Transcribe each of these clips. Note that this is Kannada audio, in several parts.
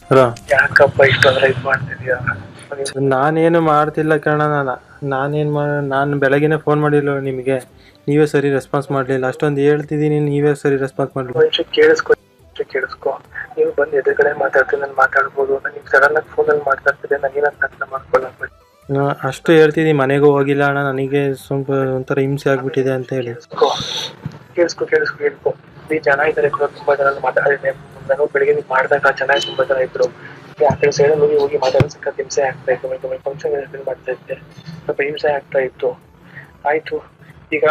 ಹಲೋ. ಯಾಕಪ್ಪ ಇಷ್ಟೊಂದ್ರೆ ಇದು ಮಾಡ್ತಿದ್ಯಾ? ನಾನೇನು ಮಾಡ್ತಿಲ್ಲ ಕಣ. ನಾನು ಬೆಳಗ್ಗೆನೆ ಫೋನ್ ಮಾಡಿಲ್ಲ ನಿಮಗೆ, ನೀವೇ ಸರಿ ರೆಸ್ಪಾನ್ಸ್ ಮಾಡಲಿಲ್ಲ. ಅಷ್ಟೊಂದು ಹೇಳ್ತಿದ್ದೀನಿ, ನೀವೇ ಸರಿ ರೆಸ್ಪಾನ್ಸ್ ಮಾಡಲಿಲ್ಲ. ಕೇಳಿಸ್ಕೊ. ನೀವು ಬಂದು ಎದುರುಗಡೆ ಮಾತಾಡ್ತೀನಿ, ನಾನು ಮಾತಾಡ್ಬೋದು. ನೀವು ಸಡನ್ ಆಗಿ ಫೋನಲ್ಲಿ ಮಾತಾಡ್ತಿದ್ದೆ, ನಾನು ಏನಂತ ಅರ್ಥ ಮಾಡ್ಕೊಳ್ಳ. ಅಷ್ಟು ಹೇಳ್ತಿದ್ದೀನಿ, ಮನೆಗೂ ಹೋಗಿಲ್ಲ ಅಣ್ಣ, ನನಗೆ ಸ್ವಲ್ಪ ಒಂಥರ ಹಿಂಸೆ ಆಗ್ಬಿಟ್ಟಿದೆ ಅಂತ ಹೇಳಿ. ಕೇಳಿಸ್ಕೊ. ಈ ಜನ ಇದ್ದಾರೆ, ತುಂಬಾ ಜನ ಮಾತಾಡಿದ್ದೆ. ನಾನು ಬೆಳಿಗ್ಗೆ ನೀವು ಮಾಡಿದಾಗ ಚೆನ್ನಾಗಿ ತುಂಬಾ ಜನ ಇದ್ರು. ಆ ಕಡೆ ಸೈಡಲ್ಲಿ ಹೋಗಿ ಮಾತಾಡೋ ಸಿಕ್ಕ ಹಿಂಸೆ ಆಗ್ತಾ ಇತ್ತು. ಫಂಕ್ಷನ್ ಅಟೆಂಡ್ ಮಾಡ್ತಾ ಇದ್ದೆ, ಸ್ವಲ್ಪ ಹಿಂಸೆ ಆಗ್ತಾ ಇತ್ತು. ಆಯ್ತು, ಈಗ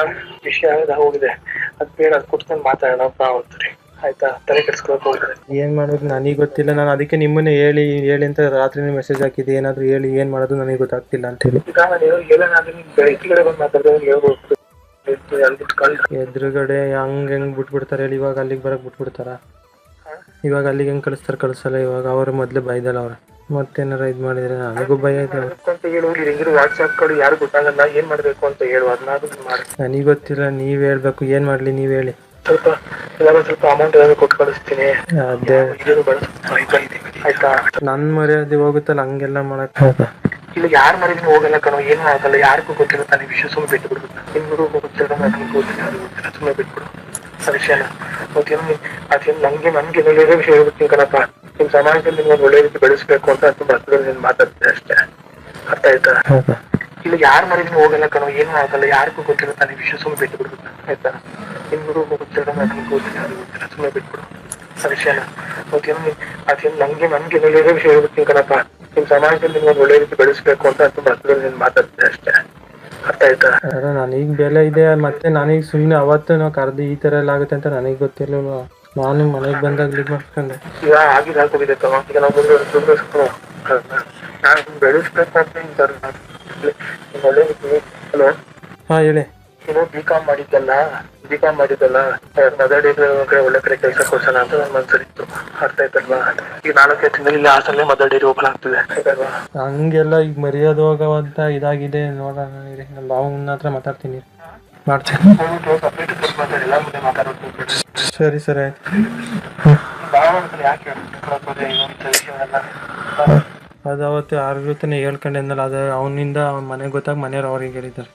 ವಿಷಯ ಹೋಗಿದೆ, ಅದ್ ಬೇಡ, ಅದು ಕುತ್ಕೊಂಡು ಮಾತಾಡೋಣ ಅಂತೀರಿ. ಆಯ್ತಾ? ತಲೆ ಕೆಡಿಸ್ಕೊಳಕ್ ಹೋಗ್ತಾರೆ. ಏನ್ ಮಾಡೋದು ನನಗೆ ಗೊತ್ತಿಲ್ಲ. ನಾನು ಅದಕ್ಕೆ ನಿಮ್ಮನ್ನೇ ಹೇಳಿ ಅಂತ ರಾತ್ರಿ ಮೆಸೇಜ್ ಹಾಕಿದ್ದೆ, ಏನಾದ್ರು ಹೇಳಿ, ಏನ್ ಮಾಡೋದು ನನಗೆ ಗೊತ್ತಾಗ್ತಿಲ್ಲ ಅಂತ ಹೇಳಿ. ಈಗ ನಾನು ಹೇಳೋಣ, ಬೆಳಕಿಗಡೆ ಬಂದು ಮಾತಾಡಿದ್ರೆ ಹೇಳ್ಬೋದು. ಎದುರುಗಡೆ ಹೆಂಗ್ ಬಿಟ್ಬಿಡ್ತಾರೆ ಹೇಳಿ? ಇವಾಗ ಅಲ್ಲಿಗೆ ಬರಕ್ ಬಿಟ್ಬಿಡ್ತಾರ? ಇವಾಗ ಅಲ್ಲಿಗೆ ಹೆಂಗ್ ಕಳಿಸಲ್ಲ. ಇವಾಗ ಅವ್ರ ಮೊದ್ಲೇ ಭಯದಲ್ಲ ಅವ್ರ, ಮತ್ತೇನಾರ ಇದ್ ಮಾಡಿದ್ರೆ ನನಗೂ ಭಯ ಇದೆ. ವಾಟ್ಸ್ಆಪ್ ಕಡೆ ಯಾರು ಗೊತ್ತಾಗಲ್ಲ, ಏನ್ ಮಾಡ್ಬೇಕು ಅಂತ ಹೇಳು, ಅದನ್ನಾದ್ರೂ ಮಾಡಿ. ನನಗೆ ಗೊತ್ತಿಲ್ಲ, ನೀವ್ ಹೇಳ್ಬೇಕು, ಏನ್ ಮಾಡ್ಲಿ ನೀವ್ ಹೇಳಿ. ಸ್ವಲ್ಪ ಅಮೌಂಟ್ ಏನಾದ್ರು ಕೊಟ್ಟು ಕಳಿಸ್ತೀನಿ. ಅದೇ ಆಯ್ತಾ? ನನ್ ಮರ್ಯಾದೆ ಹೋಗುತ್ತಲ್ಲ, ಹಂಗೆಲ್ಲ ಮಾಡಕ್. ಇಲ್ಲಿ ಯಾರು ಮರಿಗೂ ಹೋಗಲ್ಲ ಕಣೋ, ಏನೂ ಆಗಲ್ಲ. ಯಾರಿಗೂ ಗೊತ್ತಿಲ್ಲ ತಾನೇ ವಿಷಯ, ಸುಮ್ಮನೆ ಬಿಟ್ಬಿಡು. ನಿಮ್ಗೂ ಗೊತ್ತಿಲ್ಲ, ನನಗೂ ಗೊತ್ತಿಲ್ಲ, ಸುಮ್ಮನೆ ಬಿಟ್ಬಿಡು ಆ ವಿಷಯನ. ಅದೇನು ನನ್ಗೆ ಒಳ್ಳೆ ವಿಷಯ ಹೇಳ್ಬಿಡ್ತೀನಿ ಕಣಪ್ಪ. ನಿಮ್ ಸಮಾಜದಲ್ಲಿ ನಿಮ್ಗೆ ಒಳ್ಳೆ ರೀತಿ ಬೆಳೆಸ್ಬೇಕು ಅಂತ ತುಂಬ ಹತ್ರದಲ್ಲಿ ನೀನು ಮಾತಾಡ್ತೀನಿ ಅಷ್ಟೇ. ಅರ್ಥ ಆಯ್ತಾ? ಇಲ್ಲಿ ಯಾರು ಮರಿಗೂ ಹೋಗಲ್ಲ ಕಣೋ, ಏನೂ ಆಗಲ್ಲ. ಯಾರಿಗೂ ಗೊತ್ತಿಲ್ಲ ತಾನೇ ವಿಷಯ, ಸುಮ್ಮನೆ ಬಿಟ್ಬಿಡು. ಆಯ್ತಾ? ನಿಮ್ಗೂ ಗೊತ್ತಿಲ್ಲ, ನನಗೂ ಗೊತ್ತಿಲ್ಲ, ಸುಮ್ಮನೆ ಬಿಟ್ಬಿಡು ಆ ವಿಷಯನ. ಅದೇನು ನನ್ಗೆ ಒಳ್ಳೆ ವಿಷಯ ಹೇಳ್ಬಿಡ್ತೀನಿ ಕಣಪ್ಪ. ನಿಮ್ ಸಮಾಜದಲ್ಲಿ ನಿಮ್ಗೆ ಒಳ್ಳೆ ರೀತಿ ಬೆಳೆಸ್ಬೇಕು ಅಂತ ತುಂಬ ಹತ್ರದಲ್ಲಿ ನೀನು ಮಾತಾಡ್ತೀನಿ ಅಷ್ಟೇ. ಅರ್ಥ ಆಯ್ತಾ? ನನಗ್ ಬೆಲೆ ಇದೆ. ಮತ್ತೆ ನನಗ್ ಸುಮ್ನೆ ಅವತ್ತು ನಾವು ಕರೆದು ಈ ತರ ಎಲ್ಲ ಆಗುತ್ತೆ ಅಂತ ನನಗ್ ಗೊತ್ತಿರ್ಲಿಲ್ವ. ನಾನು ಮನೆಗೆ ಬಂದಾಗ ಲೀವ್ ಮಾಡ್ಕೊಂಡೆ. ಈಗ ಆಗೋಗಿದೆ ಕಣೋ. ಈಗ ನಾವು ನಾನು ಬೆಳೆಸ್ಬೇಕು ಅಂತ ಒಳ್ಳೆ ರೀತಿ. ಹಲೋ. ಹಾ ಹೇಳಿ. ನೀನು ಬಿ.ಕಾಮ್ ಮಾಡಿದ್ದಲ್ಲ, ಮದರ್ ಡೇರಿ ಒಳ್ಳೆ ಕಡೆ ಕೆಲಸ ಕೊಡ್ಸೋಣ ಅಂತ ನನ್ನ ಮನ್ಸಲ್ಲಿತ್ತು. ಅರ್ಥ ಆಯ್ತಲ್ವಾ? ಈಗ 4 ತಿಂಗಳಲ್ಲಿ ಹಾಸನಲ್ಲೇ ಮದರ್ ಡೇರಿ ಓಪನ್ ಆಗ್ತಿದೆ. ಆಯ್ತಲ್ವಾ? ಹಂಗೆಲ್ಲ ಈಗ ಮರ್ಯಾದೆ ಹೋಗವಂತ ಇದಾಗಿದೆ. ನೋಡೋಣ, ನಮ್ಮ ಭಾವನ ಹತ್ರ ಮಾತಾಡ್ತೀನಿ, ಮಾಡ್ತೀನಿ. ಸರಿ ಆಯ್ತು. ಅದು ಅವತ್ತು ಯಾರ ಜೊತೆ ಹೇಳ್ಕೊಂಡೆ ಅಂದಲ್ಲ, ಅದು ಅವನಿಂದ ಮನೆಗೆ ಗೊತ್ತಾಗ ಮನೆಯವ್ರು ಅವ್ರಿಗೆ ಹೇಳಿದ್ದಾರೆ.